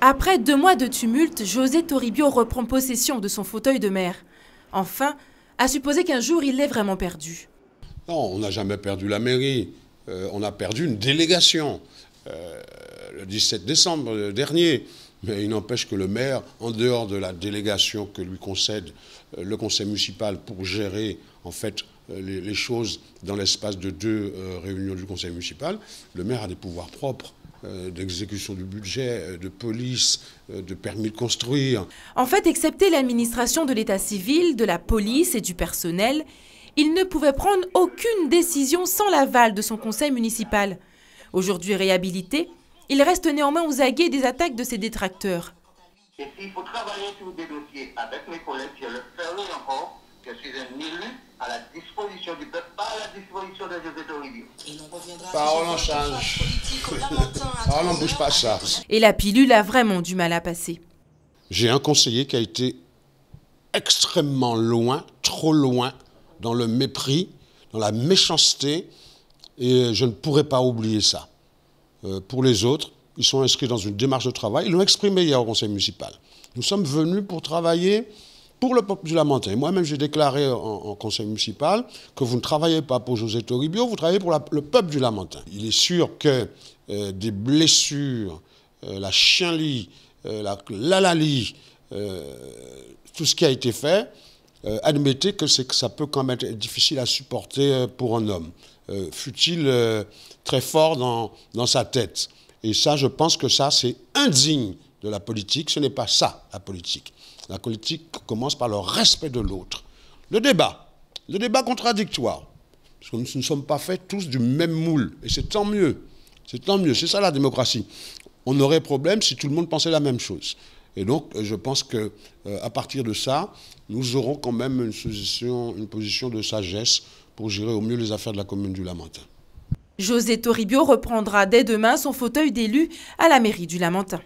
Après 2 mois de tumulte, José Toribio reprend possession de son fauteuil de maire. Enfin, à supposer qu'un jour il l'ait vraiment perdu. Non, on n'a jamais perdu la mairie. On a perdu une délégation le 17 décembre dernier. Mais il n'empêche que le maire, en dehors de la délégation que lui concède le conseil municipal pour gérer en fait les choses dans l'espace de 2 réunions du conseil municipal, le maire a des pouvoirs propres d'exécution du budget, de police, de permis de construire. En fait, excepté l'administration de l'état civil, de la police et du personnel, il ne pouvait prendre aucune décision sans l'aval de son conseil municipal. Aujourd'hui réhabilité, il reste néanmoins aux aguets des attaques de ses détracteurs. Et s'il faut travailler sur des dossiers avec mes collègues, je le ferai encore. Je suis un élu à la disposition du peuple, pas à la disposition de José Toribio. Parole en change. Parole en bouge pas ça. Et la pilule a vraiment du mal à passer. J'ai un conseiller qui a été extrêmement loin, trop loin, dans le mépris, dans la méchanceté, et je ne pourrais pas oublier ça. Pour les autres, ils sont inscrits dans une démarche de travail. Ils l'ont exprimé hier au conseil municipal. Nous sommes venus pour travailler pour le peuple du Lamentin. Moi-même, j'ai déclaré en conseil municipal que vous ne travaillez pas pour José Toribio, vous travaillez pour le peuple du Lamentin. Il est sûr que des blessures, la chienlit, la lalalie, tout ce qui a été fait, admettez que ça peut quand même être difficile à supporter pour un homme. Fut-il très fort dans sa tête. Et ça, je pense que ça, c'est indigne de la politique. Ce n'est pas ça, la politique. La politique commence par le respect de l'autre. Le débat contradictoire. Parce que nous ne sommes pas faits tous du même moule. Et c'est tant mieux. C'est tant mieux. C'est ça la démocratie. On aurait problème si tout le monde pensait la même chose. Et donc, je pense qu'à partir de ça, nous aurons quand même une position de sagesse pour gérer au mieux les affaires de la commune du Lamentin. José Toribio reprendra dès demain son fauteuil d'élu à la mairie du Lamentin.